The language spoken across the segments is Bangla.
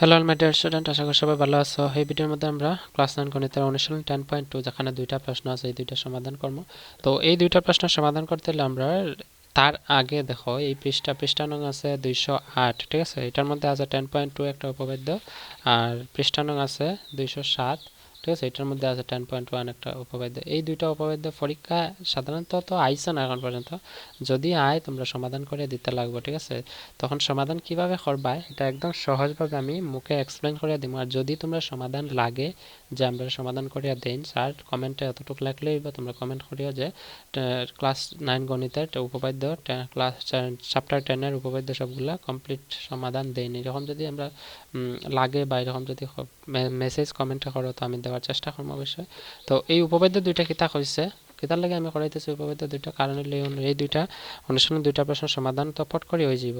হ্যালো মাই ডিয়ার স্টুডেন্ট, আশা করি সবাই ভালো আছো। এই ভিডিওর মধ্যে আমরা ক্লাস 9 গণিতের অনুশীলন 10.2 যেখানে দুইটা প্রশ্ন আছে, এই দুইটা সমাধান করব। তো এই দুইটা প্রশ্ন সমাধান করতে হলে আমরা তার আগে দেখো এই পৃষ্ঠা নং আছে 208, ঠিক আছে। এটার মধ্যে আছে 10.2 একটা উপপাদ্য, আর পৃষ্ঠা নং আছে 207, ঠিক আছে। এটার মধ্যে আছে 10.1 একটা উপপাদ্য। এই দুইটা উপপাদ্য পরীক্ষা সাধারণত তো আইসে না এখন পর্যন্ত, যদি আয় তোমরা সমাধান করে দিতে লাগবে, ঠিক আছে। তখন সমাধান কিভাবে করবা এটা একদম সহজভাবে আমি মুখে এক্সপ্লেন করে দিব। আর যদি তোমরা সমাধান লাগে যে আমরা সমাধান করিয়া দেন স্যার, কমেন্টে এতটুকু লাগলেই বা তোমরা কমেন্ট করিও যে ক্লাস 9 গণিতের উপপাদ্য ক্লাস চ্যাপ্টার 10 এর উপপাদ্য সবগুলা কমপ্লিট সমাধান দেন। এরকম যদি আমরা লাগে বা এরকম যদি মেসেজ কমেন্টে করো তো আমি দেওয়ার চেষ্টা করবো অবশ্যই। তো এই উপপাদ্য দুইটা কিতা হয়েছে, কিতার লাগে আমি করাইতেছি উপপাদ্য দুইটা কারণ এই দুইটা অনুশীলন দুইটা প্রশ্নের সমাধান তো পট করে হয়ে যাব।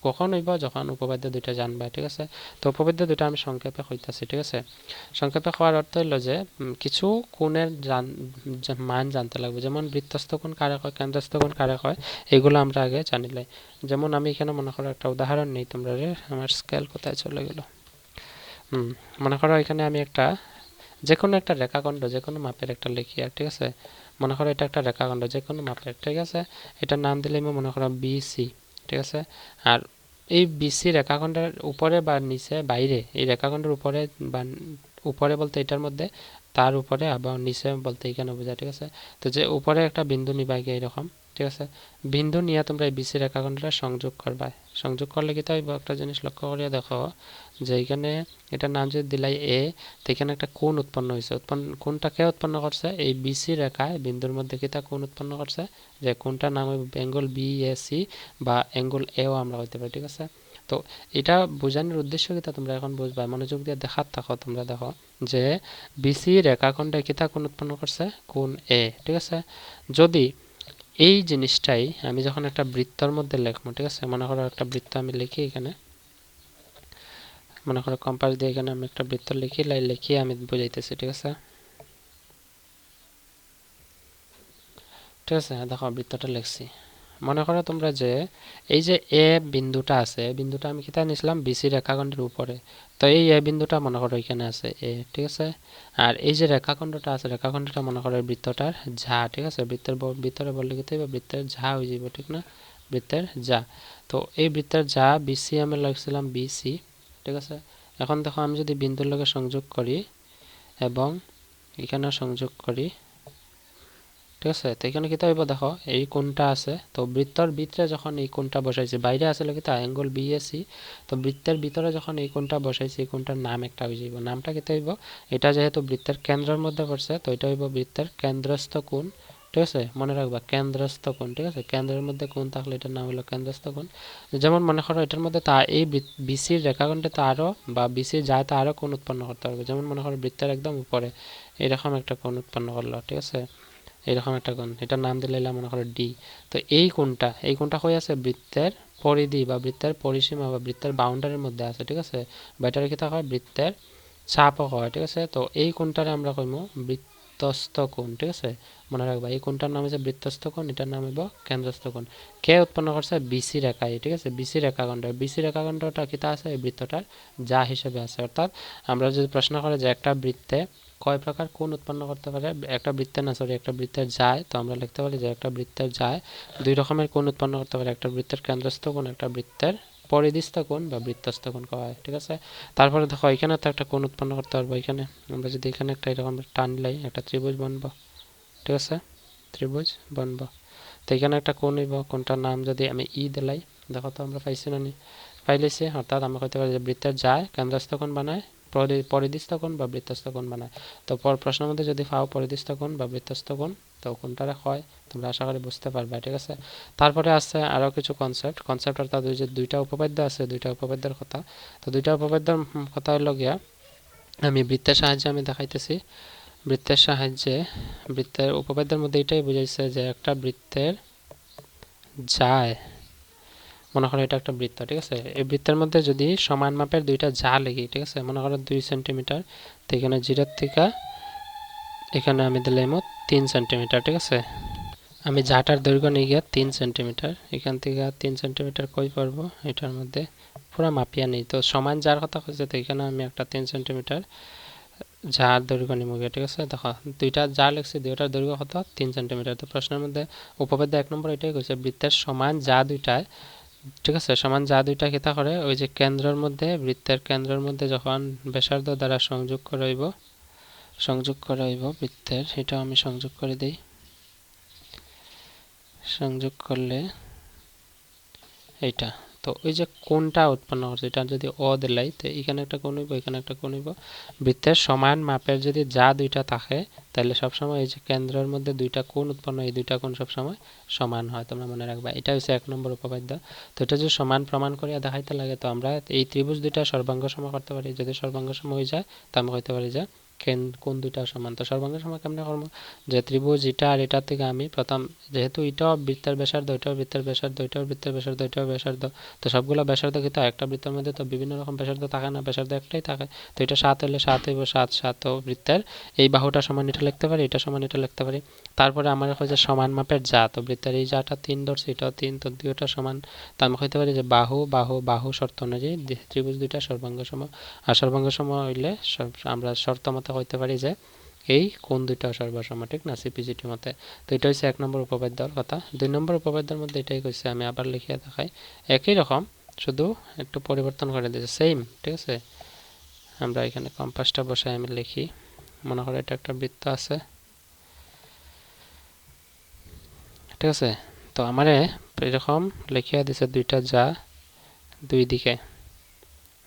কখন হইব, যখন উপপাদ্য দুইটা জানবা, ঠিক আছে। তো উপপাদ্য দুইটা আমি সংক্ষেপে কইতাছি, ঠিক আছে। সংক্ষেপে হওয়ার অর্থ হইল যে কিছু কোণের মান জানতে লাগবে, যেমন বৃত্তস্থ কোণ কারে হয়, কেন্দ্রস্থ কোণ কারে হয়, এগুলো আমরা আগে জানিলে। যেমন আমি এখানে মনে করো একটা উদাহরণ নেই, তোমরা আমার স্কেল কোথায় চলে গেল। মনে করো এখানে আমি একটা যে কোনো একটা রেখাখণ্ড যে কোনো মাপের একটা লিখি, আর ঠিক আছে। মনে করো এটা একটা রেখাখণ্ড যে কোনো মাপের, ঠিক আছে। এটার নাম দিলে আমি মনে করো বিসি, ঠিক আছে। আর এই বিসি রেখাখণ্ডের উপরে বা নিচে বাইরে, এই রেখাখণ্ডের উপরে বা উপরে বলতে এটার মধ্যে, তার উপরে আবার নিচে বলতে এখানে বোঝায়, ঠিক আছে। তো যে উপরে একটা বিন্দু নিবাই গিয়ে এরকম, ঠিক আছে। বিন্দু নিয়ে তোমরা এই বিসি রেখাখণ্ডটা সংযোগ করবা। সংযোগ করলে কি তাই একটা জিনিস লক্ষ্য করিয়া দেখো যে এখানে এটার নাম যদি দিলাই এ, তো এখানে একটা কোণ উৎপন্ন হয়েছে। কোণটা কে উৎপন্ন করছে? এই বিসি রেখায় বিন্দুর মধ্যে কি তা কোণ উৎপন্ন করছে, যে কোণটার নাম অ্যাঙ্গেল বিএসি বা অ্যাঙ্গেল এও আমরা হইতে পারি, ঠিক আছে। তো এটা বোঝানোর উদ্দেশ্য কিতা তোমরা এখন বুঝবা, মনোযোগ দিয়ে দেখার থাকো। তোমরা দেখো যে বিসি রেখাখণ্ডে কিতা কোণ উৎপন্ন করছে, কোণ এ, ঠিক আছে। যদি এই জিনিসটাই আমি যখন একটা বৃত্তর মধ্যে লিখবো, ঠিক আছে। মনে করো একটা বৃত্ত আমি লিখি এখানে, মনে করো কম্পাস দিয়ে এখানে আমি একটা বৃত্ত লিখি আমি বুঝাইতেছি, ঠিক আছে। ঠিক আছে, দেখো বৃত্তটা লিখছি। মনে করো তোমরা যে এই যে এ বিন্দুটা আছে, বিন্দুটা আমি কিতা নিছিলাম বিসি রেখাখণ্ডের উপরে। তো এই এ বিন্দুটা মনে করো এখানে আছে এ, ঠিক আছে। আর এই যে রেখাখণ্ডটা আছে, রেখাখণ্ডটা মনে করো বৃত্তটার ঝা, ঠিক আছে। বৃত্তের ভিতরে বললে কি হবে, বৃত্তের ঝা হয়ে যাব, ঠিক না, বৃত্তের যা। তো এই বৃত্তের যা বিসি আমি লিখছিলাম বিসি, ঠিক আছে। এখন দেখো আমি যদি বিন্দুর লগে সংযোগ করি এবং এখানে সংযোগ করি, ঠিক আছে। তো এখানে কিতা হইব, দেখো এই কোণটা আছে, তো বৃত্তর ভিতরে যখন এই কোণটা বসাইছি, বাইরে আছে কিতা অ্যাঙ্গেল বিএসি, তো বৃত্তের ভিতরে যখন এই কোণটা বসাইছি, এই কোণটার নাম একটা হয়ে যাইব। নামটা কিতা হইব, এটা যেহেতু বৃত্তের কেন্দ্রের মধ্যে পড়ছে, তো এটা হইব বৃত্তের কেন্দ্রস্থ কোণ, ঠিক আছে। মনে রাখবা কেন্দ্রস্থ কোণ, ঠিক আছে। কেন্দ্রের মধ্যে কোণ থাকলে এটার নাম হলো কেন্দ্রস্থ কোণ। যেমন মনে করো এটার মধ্যে তা এই বিসির রেখাখণ্ডে তো আরো বা বিসি যায় তা আরো কোণ উৎপন্ন করতে পারবে। যেমন মনে করো বৃত্তের একদম উপরে এরকম একটা কোণ উৎপন্ন করলো, ঠিক আছে। এরকম একটা কোণ, এটার নাম দিলে মনে করো ডি। তো এই কোণটা হয়ে আছে বৃত্তের পরিধি বা বৃত্তের পরিসীমা বা বৃত্তের বাউন্ডারির মধ্যে আছে, ঠিক আছে। বা এটার কি হয়, বৃত্তের চাপও হয়, ঠিক আছে। তো এই কোণটারে আমরা কইমু বৃত্তস্থ কোণ, ঠিক আছে। মনে রাখবা এই কোণটার নাম হচ্ছে বৃত্তস্থ কোণ, এটার নাম হইব কেন্দ্রস্থ কোণ। কে উৎপন্ন করছে, বিসি রেখায়, ঠিক আছে। বিসি রেখাখণ্ড, বিসি রেখাখণ্ডটা কিতা আছে, এই বৃত্তটার যা হিসেবে আছে। অর্থাৎ আমরা যদি প্রশ্ন করে যে একটা বৃত্তে কয় প্রকার কোণ উৎপন্ন করতে পারে, একটা বৃত্তের না সরি একটা বৃত্তের যায়, তো আমরা লিখতে পারি যে একটা বৃত্তের যায় দুই রকমের কোণ উৎপন্ন করতে পারে, একটা বৃত্তের কেন্দ্রস্থ কোণ, একটা বৃত্তের পরিধিস্থ কোণ বা বৃত্তস্থ কোণ কওয়া হয়, ঠিক আছে। তারপরে দেখো এখানে তো একটা কোণ উৎপন্ন করতে পারবো। এখানে আমরা যদি এখানে একটা এরকম টানলাই একটা ত্রিভুজ বানবো, ঠিক আছে, ত্রিভুজ বানবো। তো এখানে একটা কোণ হইব, কোণটার নাম যদি আমি ই দিলাই, দেখো তো আমরা পাইছি না নি, পাইলেছি। অর্থাৎ আমরা কইতে পারি যে বৃত্তের যায় কেন্দ্রস্থ কোণ বানায়, পরিধিস্থ কোণ বা বৃত্তস্থ কোণ বানায়। তো প্রশ্নের মধ্যে যদি পাও পরিধিস্থ কোণ বা বৃত্তস্থ কোণ, তো কোনটারে হয় তোমরা আশা করি বুঝতে পারবে, ঠিক আছে। তারপরে আছে আরও কিছু কনসেপ্ট অর্থাৎ ওই যে দুইটা উপপাদ্য আছে, দুইটা উপপাদ্যের কথা। তো দুইটা উপপাদ্যের কথা হলো গিয়া আমি বৃত্তের সাহায্যে আমি দেখাইতেছি। বৃত্তের সাহায্যে বৃত্তের উপপাদ্যের মধ্যে এটাই বুঝাইছে যে একটা বৃত্তের যায়, মনে করো এটা একটা বৃত্ত, ঠিক আছে। এই বৃত্তের মধ্যে যদি সমান মাপের দুইটা যা লিখি, ঠিক আছে। মনে করো 2 সেন্টিমিটার, তো এখানে 0 থেকে এখানে আমি দিলাম 3 সেন্টিমিটার, ঠিক আছে। আমি জাটার দৈর্ঘ্য নিয়ে গিয়ে 3 সেন্টিমিটার, এখান থেকে 3 সেন্টিমিটার কই পারবো এটার মধ্যে পুরো মাপিয়া নেই। তো সমান যার কথা হচ্ছে, তো এখানে আমি একটা 3 সেন্টিমিটার যার দৈর্ঘ্য নিব, ঠিক আছে। দেখো দুইটা যা লিখছি দুইটার দৈর্ঘ্য কত 3 সেন্টিমিটার। তো প্রশ্নের মধ্যে উপপাদ্য 1 নম্বর এটাই কইছে বৃত্তের সমান যা দুইটায়, ঠিক আছে, সমান যা দুইটা কিতা করে ওই যে কেন্দ্রের মধ্যে, বৃত্তের কেন্দ্রের মধ্যে যখন ব্যাসার্ধ দ্বারা সংযোগ করাইব বৃত্তের, এটা আমি সংযোগ করে দেই। সংযোগ করলে এইটা, তো ওই যে কোণটা উৎপন্ন করছে এটা যদি অ দিলাই, তো এখানে একটা কোণ হইব, এখানে একটা কোণ হইব। বৃত্তের সমান মাপের যদি যা দুইটা থাকে তাহলে সবসময় এই যে কেন্দ্রের মধ্যে দুইটা কোণ উৎপন্ন, এই দুইটা কোণ সবসময় সমান হয়, তোমরা মনে রাখবা। এটা হচ্ছে 1 নম্বর উপপাদ্য। তো এটা যদি সমান প্রমাণ করিয়া দেখাইতে লাগে, তো আমরা এই ত্রিভুজ দুইটা সর্বাঙ্গ সম করতে পারি। যদি সর্বাঙ্গ সম হয়ে যায় তো আমরা কইতে পারি যে কোণ দুইটা সমান। তো সর্বাঙ্গ সম কেমনে করবো, যে ত্রিভুজ এটা আর এটার থেকে আমি প্রথম, যেহেতু এটাও বৃত্তের ব্যাসার্ধ, এটাও বৃত্তের ব্যাসার্ধ, এটাও বৃত্তের ব্যাসার্ধ, এটাও ব্যাসার্ধ, তো সবগুলো ব্যাসার্ধ কিন্তু একটা বৃত্তের মধ্যে তো বিভিন্ন রকম ব্যাসার্ধ থাকে না, ব্যাসার্ধ একটাই থাকে। তো এটা 7 হলে 7 হইব, 7 7 তো বৃত্তের এই বাহুটা সমান এটা লিখতে পারি, এটা সমান এটা লিখতে পারি। তারপরে আমার হচ্ছে সমান মাপের যা, তো বৃত্তের এই যাটা 3 ধরছে, এটাও 3, তো দুইটা সমান। তো আমি কইতে পারি যে বাহু বাহু বাহু শর্ত অনুযায়ী ত্রিভুজ দুইটা সর্বাঙ্গ সম। আর সর্বাঙ্গ সম হইলে আমরা শর্ত মতে কইতে পারি যে এই কোণ দুইটা সর্বসম, ঠিক না, সিপিজিটি মতে। তো এটা হচ্ছে 1 নম্বর উপপাদ্যর কথা। 2 নম্বর উপপাদ্যের মধ্যে এটাই কইছে, আমি আবার লিখিয়ে দেখাই। একই রকম, শুধু একটু পরিবর্তন করে দিয়েছে, সেম, ঠিক আছে। আমরা এখানে কম্পাসটা বসাই আমি লিখি। মনে করো এটা একটা বৃত্ত আছে, ঠিক আছে। তো আমারে এরকম লিখিয়ে দিছে দুইটা যা দুই দিকে,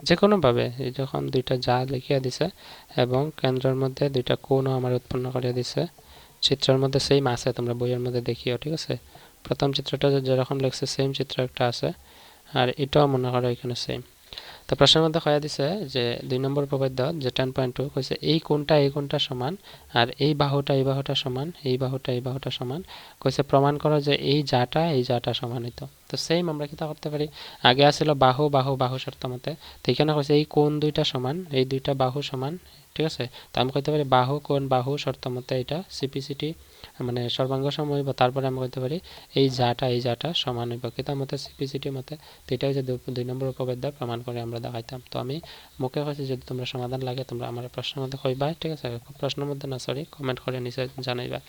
যে কোনোভাবে যখন দুইটা যা লিখিয়া দিছে এবং কেন্দ্রের মধ্যে দুইটা কোণও আমার উৎপন্ন করে দিছে। চিত্রের মধ্যে সেম আছে, তোমরা বইয়ের মধ্যে দেখিও, ঠিক আছে। প্রথম চিত্রটা যেরকম লিখছে সেম চিত্র একটা আছে, আর এটাও মনে করো এখানে সেম। তো প্রশ্নের মধ্যে কয়া দিছে যে 2 নম্বর উপপাদ্য যে 10.2 কইছে এই কোণটা সমান, আর এই বাহুটা সমান, এই বাহুটা সমান। কইছে প্রমাণ করো যে এই যাটা সমানিত। তো সেম আমরা কিতা করতে পারি, আগে আসছিল বাহু বাহু বাহু শর্ত মতে, তো এখানে কইছে এই কোণ দুইটা সমান, এই দুইটা বাহু সমান, ঠিক আছে। তো আমি কইতে পারি বাহু কোণ বাহু শর্ত মতে এটা সিপিসিটি মানে সর্বাঙ্গ সম হইব। তারপরে আমি কইতে পারি এই যাটা সমান হইব কিতা মতে, সিপিসিটি মতে। তো এটা হচ্ছে 2 নম্বর উপপাদ্য প্রমাণ করে আমরা দেখাইতাম। তো আমি মুখে কইছি, যদি তোমরা সমাধান লাগে তোমরা আমার প্রশ্নের মধ্যে কইবা, ঠিক আছে। প্রশ্নের মধ্যে না, সরি, কমেন্ট করে নিচে জানাইবা।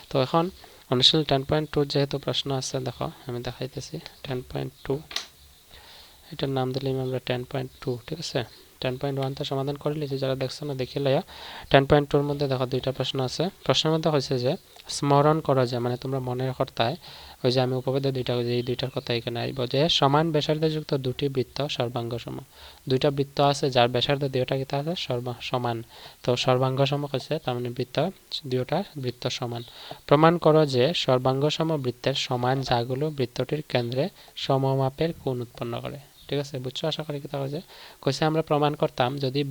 তো এখন অনুশীলন 10.2 যেহেতু প্রশ্ন আছে, দেখো আমি দেখাইতেছি 10.2, এটার নাম দিলাম আমরা 10.2, ঠিক আছে। 10.1 তো সমাধান করে লিখছি, যারা দেখছো না দেখে লয়া। 10.2 এর মধ্যে দেখো দুইটা প্রশ্ন আছে। প্রশ্নের মধ্যে হয়েছে যে স্মরণ করা যায়, মানে তোমরা মনে করতায় ওই যে আমি উপপাদ্য দুইটা, এই দুইটার কথা এখানে আইব, যে সমান ব্যাসার্ধযুক্ত দুটি বৃত্ত সর্বাঙ্গ সম। দুইটা বৃত্ত আছে যার ব্যাসার্ধ দুইটা কিতা আছে সমান, তো সর্বাঙ্গ সম হচ্ছে, তার মানে বৃত্ত দুইটা বৃত্ত সমান। প্রমাণ করো যে সর্বাঙ্গ সম বৃত্তের সমান যাগুলো বৃত্তটির কেন্দ্রে সমমাপের কোণ উৎপন্ন করে, ঠিক আছে। বুঝছো আশা করি কিতা কইছে আমরা প্রমাণ করতাম যদি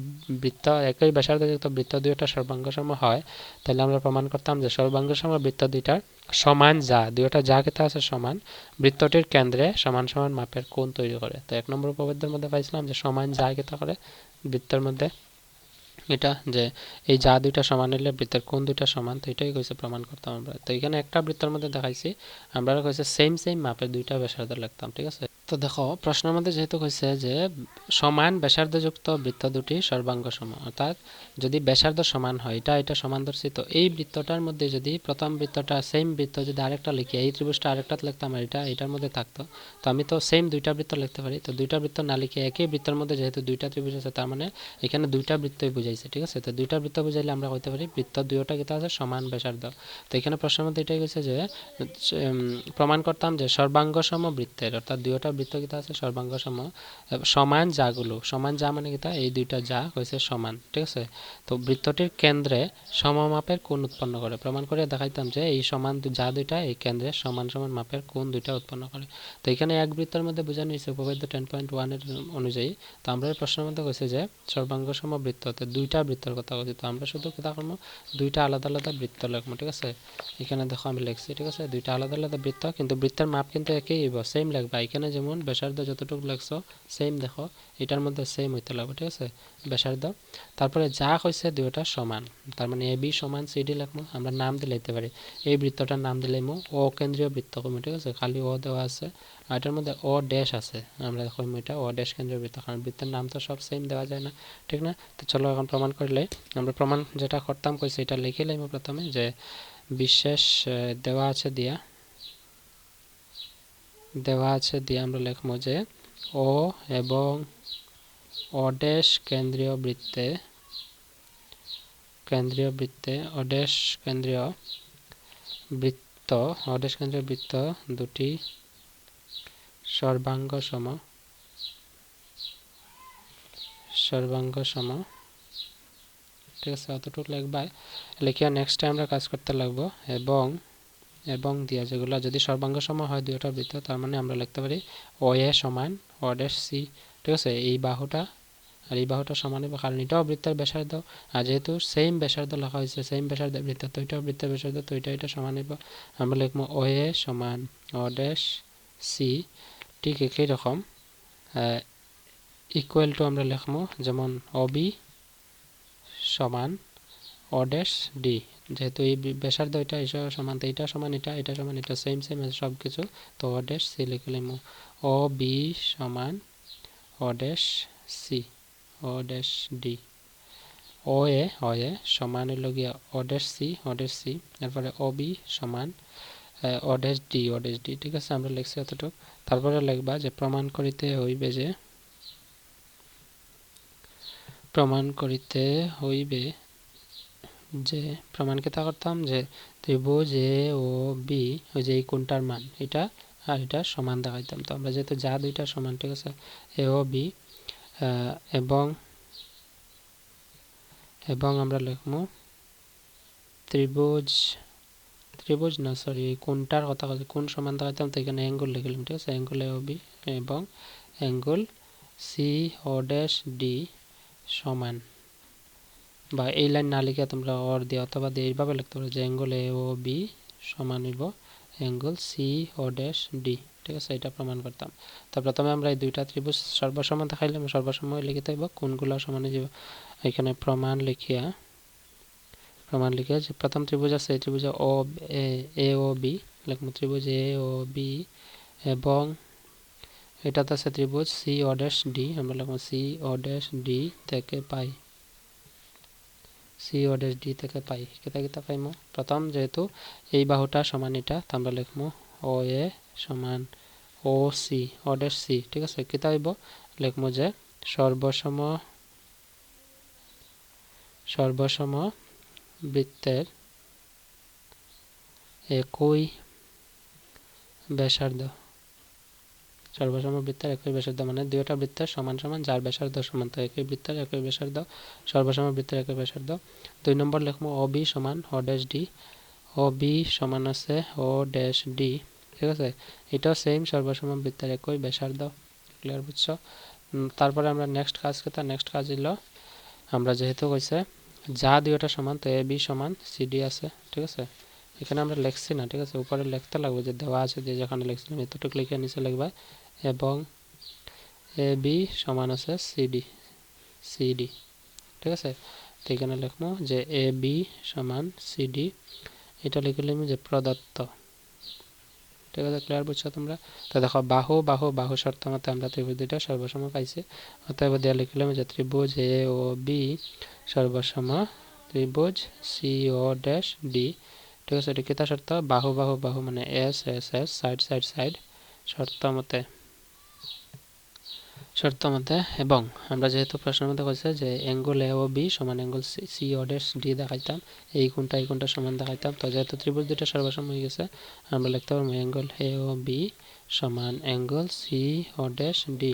বৃত্ত একই ব্যাসার্ধযুক্ত বৃত্ত দুইটা সর্বাঙ্গসম হয়, তাহলে আমরা প্রমাণ করতাম যে সর্বাঙ্গসম বৃত্ত দুইটার সমান দুইটা যা কিতা আছে সমান, বৃত্তটির কেন্দ্রে সমান সমান মাপের কোণ তৈরি করে। তো 1 নম্বর উপপাদ্যের মধ্যে পাইছিলাম যে সমান যা কিতা করে বৃত্তের মধ্যে, এটা যে এই যা দুইটা সমান হইলে বৃত্তের কোণ দুইটা সমান, তো এটাই কইছে প্রমাণ করতাম আমরা। তো এখানে একটা বৃত্তের মধ্যে দেখাইছি, আমরা কইছে সেম মাপের দুইটা ব্যাসার্ধ লিখতাম, ঠিক আছে। তো দেখো প্রশ্নের মধ্যে যেহেতু কইছে যে সমান ব্যাসার্ধযুক্ত বৃত্ত দুটি সর্বাঙ্গ সম, অর্থাৎ যদি ব্যাসার্ধ সমান হয়, এটা সমান ধরছি, তো এই বৃত্তটার মধ্যে যদি প্রথম বৃত্তটা সেম বৃত্ত যদি আরেকটা লিখি, এই ত্রিভুজটা আরেকটা লিখতাম আর এটার মধ্যে থাকতো, তো আমি তো সেম দুইটা বৃত্ত লিখতে পারি। তো দুইটা বৃত্ত না লিখে একই বৃত্তের মধ্যে যেহেতু দুইটা ত্রিভুজ আছে, তার মানে এখানে দুইটা বৃত্তই বুঝাইছে, ঠিক আছে। তো দুইটা বৃত্ত বুঝাইলে আমরা কইতে পারি বৃত্ত দুইটা কিতা আছে সমান ব্যাসার্ধ। তো এখানে প্রশ্নের মধ্যে এটাই কইছে যে প্রমাণ করতাম যে সর্বাঙ্গ সম বৃত্তের, অর্থাৎ দুইটা বৃত্ত কিতা আছে সর্বাঙ্গ সম, সমান যাগুলো, সমান যা মানে কিতা এই দুইটা যা কইছে সমান, ঠিক আছে। তো বৃত্তটির কেন্দ্রে সমমাপের কোণ উৎপন্ন করে, প্রমাণ করে দেখাইতাম যে এই সমান যা দুইটা এই কেন্দ্রে সমান সমান মাপের কোণ দুইটা উৎপন্ন করে। তো এখানে এক বৃত্তের মধ্যে বোঝানো হয়েছে উপপাদ্য 10.1 এর অনুযায়ী। তো আমরা এই প্রশ্নের মধ্যে কইছে যে সর্বাঙ্গ সম বৃত্ততে দুইটা বৃত্তের কথা কইছি, তো আমরা শুধু কিতা করব দুইটা আলাদা আলাদা বৃত্ত লিখব, ঠিক আছে। এখানে দেখো আমি লিখছি, ঠিক আছে, দুইটা আলাদা আলাদা বৃত্ত, কিন্তু বৃত্তের মাপ কিন্তু একই হইব, সেম লিখবা। এখানে যেমন যেমন ব্যাসার্ধ যতটুকু লাগছো সেম দেখো এটার মধ্যে সেম হইতে লাগবে ঠিক আছে ব্যাসার্ধ তারপরে যা কইছে দুইটা সমান তার মানে এ বি সমান সিডি লিখবো আমরা নাম দিলে দিতে পারি এই বৃত্তটার নাম দিলাম ও কেন্দ্রীয় বৃত্ত কইমু ঠিক আছে খালি ও দেওয়া আছে আর এটার মধ্যে ও ড্যাশ আছে আমরা কইমু এটা ও ড্যাশ কেন্দ্রীয় বৃত্ত কারণ বৃত্তের নাম তো সব সেম দেওয়া যায় না ঠিক না তো চলো এখন প্রমাণ করলে আমরা প্রমাণ যেটা করতাম কইছে এটা লিখে লইমু প্রথমে যে বিশেষ দেওয়া আছে দিয়া আমরা লিখবো যে ও এবং ও ড্যাশ কেন্দ্রীয় বৃত্তে ও ড্যাশ কেন্দ্রীয় বৃত্ত দুটি সর্বাঙ্গ সম ঠিক আছে অতটুকু লিখবা লিখিয়া নেক্সট টাইম আমরা কাজ করতে লাগবো এবং দিয়া যেগুলো যদি সর্বাঙ্গ সম হয় দুইটা বৃত্ত তার মানে আমরা লিখতে পারি ও এ সমান ও ড্যাশ সি ঠিক আছে এই বাহুটা আর এই বাহুটা সমান হবে কারণ এটাও বৃত্তের ব্যাসার্ধ আর যেহেতু সেম ব্যাসার্ধ লেখা হয়েছে সেম ব্যাসার্ধ বৃত্ত তো এটাও বৃত্তের ব্যাসার্ধ তো এটা সমান হবে আমরা লিখবো ও এ সমান ও ড্যাশ সি ঠিক একই রকম ইকুয়াল টু আমরা লিখবো যেমন ও বি সমান ও ড্যাশ ডি যেহেতু এই ব্যাসার্ধ এটা সমান তো এটা সমান এটা সমান এটা সেম সব কিছু তো ও ড্যাশ সি লিখে লিখবো ও বি সমান ও ড্যাশ সি ও ড্যাশ ডি ও এ সমান হইল গিয়া ও ড্যাশ সি এরপরে ও বি সমান ও ড্যাশ ডি ঠিক আছে আমরা লিখছি এতটুকু তারপরে লিখবা যে প্রমাণ করিতে হইবে যে প্রমাণ কেতা করতাম যে ত্রিভুজ এ ও বি ওই যে এই কোণটার মান এটা আর এটা সমান দেখাইতাম তো আমরা যেহেতু যা দুইটা সমান ঠিক আছে এ ও বি এবং আমরা লিখবো ত্রিভুজ না সরি এই কোণটার কথা বলছি কোণ সমান দেখাইতাম তো এখানে অ্যাঙ্গেল লিখলাম ঠিক আছে অ্যাঙ্গেল এ ও বি এবং অ্যাঙ্গেল সি ও ড্যাশ ডি সমান বা এই লাইন না লিখে তোমরা অর দিয়ে অথবা দিয়ে এইভাবে লিখতে পারো যে অ্যাঙ্গেল এ ও বি সমান হইব অ্যাঙ্গেল সি ও ড্যাশ ডি ঠিক আছে এটা প্রমাণ করতাম তো প্রথমে আমরা এই দুইটা ত্রিভুজ সর্বসম দেখাইলাম সর্বসম লিখিতে হইব কোণগুলো সমান হয়ে যাব এখানে প্রমাণ লিখিয়া যে প্রথম ত্রিভুজ আছে এই ত্রিভুজ এ ও বি লিখবো ত্রিভুজ এ ও বি এবং এটাতে আছে ত্রিভুজ সি ও ড্যাশ ডি আমরা লিখবো সি ও ড্যাশ ডি থেকে পাই সি ও ড্যাশ ডি থেকে পাই কেতা পাইমো প্রথম যেহেতু এই বাহুটা সমান এটা তো আমরা লিখবো ও এ সমান ও সি ও ড্যাশ সি ঠিক আছে কেতা হইব লিখবো যে সর্বসম বৃত্তের একই ব্যাসার্ধ মানে দুইটা বৃত্তের সমান সমান যার ব্যাসার্ধ সমান তো একই বৃত্তের একই ব্যাসার্ধ সর্বসম বৃত্তের একই ব্যাসার্ধ 2 নম্বর লিখবো ও বি সমান ও ড্যাশ ডি ও বি সমান আছে ও ড্যাশ ডি ঠিক আছে এটাও সেম সর্বসম বৃত্তের একই ব্যাসার্ধ ক্লিয়ার বুঝছো তারপরে আমরা নেক্সট কাজ হলো আমরা যেহেতু কইছে যা দুইটা সমান তো এ বি সমান সিডি আছে ঠিক আছে এখানে আমরা লিখছি না ঠিক আছে উপরে লিখতে লাগবে যে দেওয়া আছে যে যেখানে লিখছিলাম এতটুকু লিখে নিচে লিখবা এবং এ বি সমান আছে সিডি ঠিক আছে তো এখানে লিখবো যে এ বি সমান সিডি এটা লিখলাম যে প্রদত্ত ঠিক আছে ক্লিয়ার বুঝছো তোমরা তো দেখো বাহু শর্ত মতে আমরা ত্রিভুজ দুইটা সর্বসম পাইছি অতএব দেয়া লিখলাম যে ত্রিভুজ এ ও বি সর্বসম ত্রিভুজ সি ও ড্যাশ ডি ঠিক আছে এটা কিতা শর্ত বাহু মানে এস সাইড শর্ত মতে এবং আমরা যেহেতু প্রশ্নের মধ্যে কইছে যে অ্যাঙ্গেল এ ও বি সমান অ্যাঙ্গেল সি ও ড্যাশ ডি দেখাইতাম এই কোণটা সমান দেখাইতাম তো যেহেতু ত্রিভুজ দুইটা সর্বসম হয়ে গেছে আমরা লিখতে পারবো অ্যাঙ্গেল এ ও বি সমান অ্যাঙ্গেল সি ও ড্যাশ ডি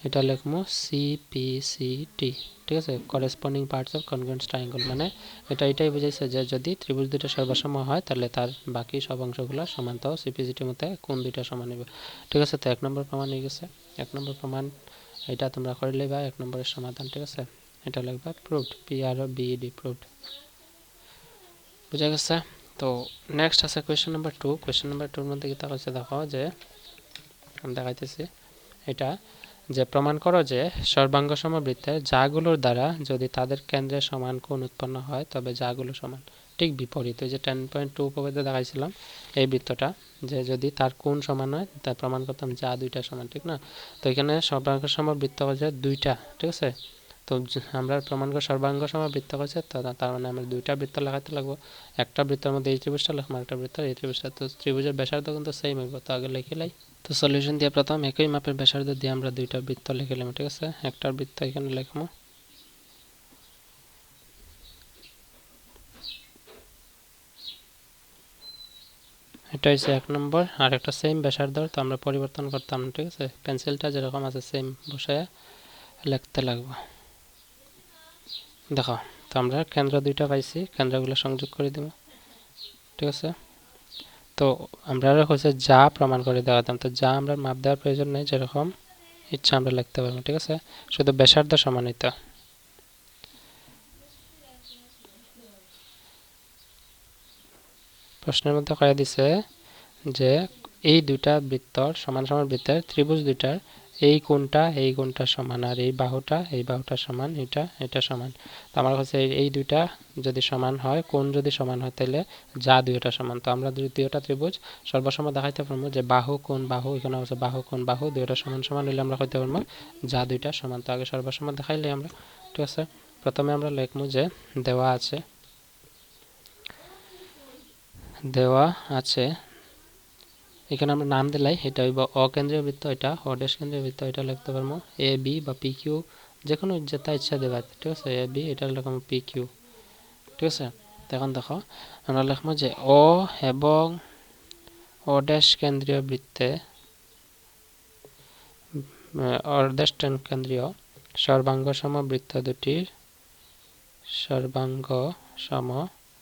এটা লিখবো সিপিসিটি ঠিক আছে corresponding parts of congruent triangle মানে এটাই বুঝাইছে যে যদি ত্রিভুজ দুইটা সর্বসম হয় তাহলে তার বাকি সব অংশগুলো সমান তো সিপিসিটি মতে কোণ দুইটা সমান হবে ঠিক আছে তো 1 নম্বর প্রমাণ হয়ে গেছে 1 নম্বর প্রমাণ এটা তোমরা করে লইবা 1 নম্বরের সমাধান ঠিক আছে এটা লিখবা প্রুভড PROVED প্রুভড বুঝা গেছে তো নেক্সট আছে কোশ্চেন নাম্বার 2 কোশ্চেন নাম্বার 2 এর মধ্যে কি তা আছে দেখো যে আমি দেখাইতেছি এটা যে প্রমাণ করো যে সর্বাঙ্গ সমবৃত্তের যাগুলোর দ্বারা যদি তাদের কেন্দ্রে সমান কোণ উৎপন্ন হয় তবে যাগুলো সমান। ঠিক বিপরীত, ওই যে 10.2 উপপাদ্যে দেখাইছিলাম এই বৃত্তটা, যে যদি তার কোণ সমান হয় তা প্রমাণ করতাম যা দুইটা সমান, ঠিক না? তো এখানে সর্বাঙ্গ সমবৃত্ত হচ্ছে দুইটা, ঠিক আছে? তো আমরা প্রমাণ করে সর্বাঙ্গ সমবৃত্ত হচ্ছে, তো তার মানে আমরা দুইটা বৃত্ত লাগাতে লাগবো। একটা বৃত্তের মধ্যে এই ত্রিভুজটা লিখবো, একটা বৃত্তের এই ত্রিভুজটা। তো ত্রিভুজের ব্যাসার্ধ কিন্তু সেম হইব, তো আগে লিখে লাই। তো সলিউশন দিয়ে প্রথম একই মাপের ব্যাসার্ধ দিয়ে আমরা দুইটা বৃত্ত লিখে নিলাম, ঠিক আছে? একটা বৃত্ত এখানে লিখবো, এটা হচ্ছে 1 নম্বর, আর একটা সেম ব্যাসার্ধ, তো আমরা পরিবর্তন করতাম না, ঠিক আছে? পেন্সিলটা যেরকম আছে সেম বসায় লিখতে লাগবো। দেখো, তো আমরা কেন্দ্র দুইটা পাইছি, কেন্দ্রগুলো সংযোগ করে দিব, ঠিক আছে? তো আমরা হচ্ছে যা প্রমাণ করে দেওয়াতাম, তো যা আমরা মাপ দেওয়ার প্রয়োজন নেই, যেরকম ইচ্ছা আমরা লিখতে পারবো, ঠিক আছে? শুধু ব্যাসার্ধ সমানিত। প্রশ্নের মধ্যে কয়ে দিছে যে এই দুইটা বৃত্তর সমান সমান বৃত্তের ত্রিভুজ দুইটার এই কোণটা সমান, আর এই বাহুটা সমান, এটা সমান। তো আমার কাছে এই দুইটা যদি সমান হয়, কোণ যদি সমান হয়, তাহলে যা দুইটা সমান। তো আমরা দুইটা ত্রিভুজ সর্বসম দেখাইতে পারবো যে বাহু কোণ বাহু, এখানে হচ্ছে বাহু কোণ বাহু দুইটা সমান সমান হইলে আমরা কইতে পারবো যা দুইটা সমান। তো আগে সর্বসম দেখাইলে আমরা, ঠিক আছে? প্রথমে আমরা লিখবো যে দেওয়া আছে এখানে আমরা নাম দিলাই, এটা হইব অকেন্দ্রীয় বৃত্ত, এটা অডেশ কেন্দ্রীয় বৃত্ত, এটা লিখতে পারবো এ বি বা পি কিউ, যে কোনো যেটা ইচ্ছা দেবা, ঠিক আছে? এ বি, এটা লিখবো পি কিউ, ঠিক আছে? এখন দেখো আমরা লিখবো যে ও এবং অডেশ কেন্দ্রীয় বৃত্তে অর্ধেশ কেন্দ্রীয় সর্বাঙ্গ সম বৃত্ত দুটির সর্বাঙ্গ সম,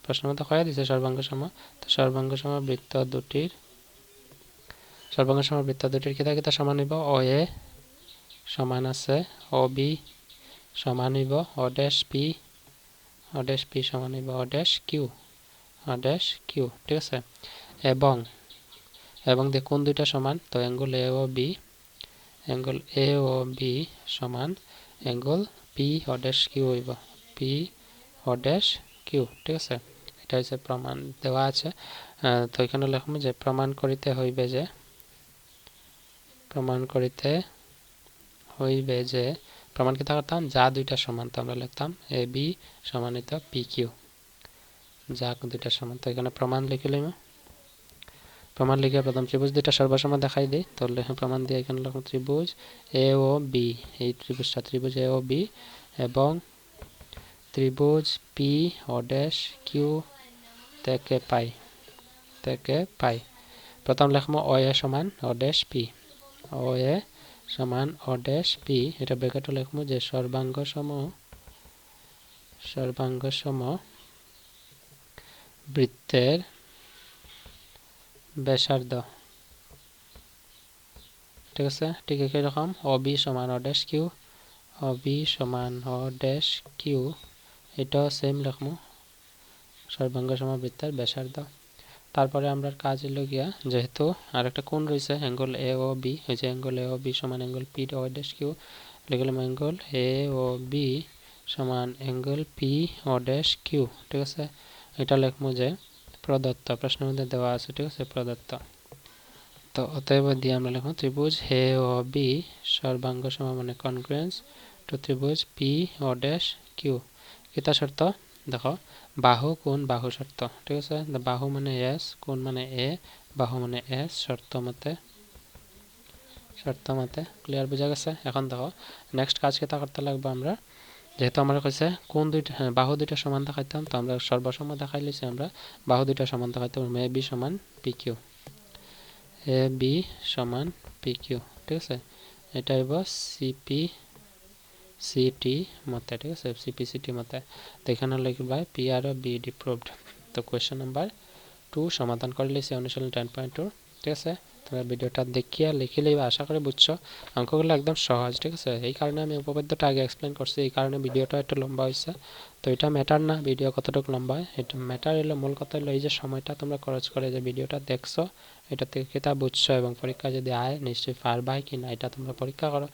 প্রশ্নের মধ্যে কয়া দিছে সর্বাঙ্গ সম, তো সর্বাঙ্গ সম বৃত্ত দুটির সর্বাঙ্গ সম বৃত্ত দুটির কিতা কিতা সমান হইব? ও এ সমান আছে ও বি সমান হইব ও ড্যাশ পি সমান হইব ও ড্যাশ কিউ, ঠিক আছে? এবং দিয়ে কোন দুইটা সমান? তো অ্যাঙ্গেল এ ও বি সমান অ্যাঙ্গেল পি ও ড্যাশ কিউ হইব পি ও ড্যাশ কিউ, ঠিক আছে? এটা হচ্ছে প্রমাণ দেওয়া আছে। তো এখানে লিখবো যে প্রমাণ করিতে হইবে যে প্রমাণ কি থাকতাম যা দুইটা সমান, তো আমরা লিখতাম এ বি সমানিত পি কিউ, যা দুইটা সমান। তো এখানে প্রমাণ লিখিলাম, প্রমাণ লিখে প্রথম ত্রিভুজ দুইটা সর্বসম দেখাই দিই। তো প্রমাণ দিয়ে এখানে লিখুন ত্রিভুজ এ ও বি, এই ত্রিভুজটা ত্রিভুজ এ ও বি এবং ত্রিভুজ পি ও ড্যাশ কিউ থেকে পাই। প্রথম লিখবো ও এ সমান ও ড্যাশ পি, ও এ সমান ও ড্যাশ পি, এটা ব্র্যাকেটে লিখবো যে সর্বাঙ্গ সম বৃত্তের ব্যাসার্ধ, ঠিক আছে? ঠিক একই রকম ও বি সমান ও ড্যাশ কিউ, এটাও সেম লিখবো সর্বাঙ্গ সম বৃত্তের ব্যাসার্ধ। তারপরে আমরা কাজ হলো গিয়া, যেহেতু আর একটা কোণ রয়েছে অ্যাঙ্গেল এ ও বি, ওই যে অ্যাঙ্গেল এ ও বি সমান অ্যাঙ্গেল পি ও ড্যাশ কিউ, লিখলাম অ্যাঙ্গেল এ ও বি সমান অ্যাঙ্গেল পি ও ড্যাশ কিউ, ঠিক আছে? এটা লিখবো যে প্রদত্ত, প্রশ্নের মধ্যে দেওয়া আছে, ঠিক আছে? প্রদত্ত। তো অতএব দিয়ে আমরা লিখবো ত্রিভুজ এ ও বি সর্বাঙ্গ সম মানে কনগ্রুয়েন্স টু ত্রিভুজ পি ও ড্যাশ কিউ। কিতা শর্ত? দেখো বাহু কোণ বাহু শর্ত, ঠিক আছে? বাহু মানে এস, কোণ মানে এ, বাহু মানে এস, শর্ত মতে ক্লিয়ার, বোঝা গেছে? এখন দেখো নেক্সট কাজ কিতা করতে লাগবে আমরা, যেহেতু আমরা কইছে কোন দুইটা বাহু দুইটা সমান দেখাইতাম, তো আমরা সর্বসম দেখাই লইছি, আমরা বাহু দুইটা সমান দেখাইতে পারবো এ বি সমান পি কিউ, এ বি সমান পি কিউ, ঠিক আছে? এটা হইব সিটি মতে, ঠিক আছে? সিটি মতে। তো এখানে লিখবা পি আর বি ডিপ্রুভড। তো কোয়েশ্চেন নাম্বার 2 সমাধান করে লিখছি অনুশীলন 10.2, ঠিক আছে? তোমরা ভিডিওটা দেখিয়া লিখিলেই আশা করি বুঝছো। অঙ্কগুলো একদম সহজ, ঠিক আছে। এই কারণে আমি উপপাদ্যটা আগে এক্সপ্লেন করছি, এই কারণে ভিডিওটা একটু লম্বা হয়েছে। তো এটা ম্যাটার না ভিডিও কতটুকু লম্বা হয়, এটা ম্যাটার হলো মূল কথা হলো এই যে সময়টা তোমরা খরচ করে যে ভিডিওটা দেখছো, এটা থেকে কিতা বুঝছো এবং পরীক্ষা যদি আয় নিশ্চয়ই পারবাই কি না এটা তোমরা পরীক্ষা করো।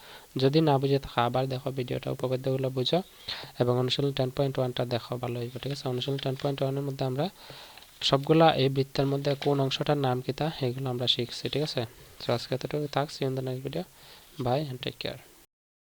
যদি না বুঝে থাকো আবার দেখো ভিডিওটা, উপপাদ্যগুলো বুঝো এবং অনুশীলন 10.1টা দেখো, ভালো হইব, ঠিক আছে। অনুশীলন 10.1-এর মধ্যে আমরা সবগুলা এই বৃত্তের মধ্যে কোন অংশটার নাম কিতা এগুলো আমরা শিখছি, ঠিক আছে। তো আজকে এতটুকু থাক, see in the next video, bye and take care.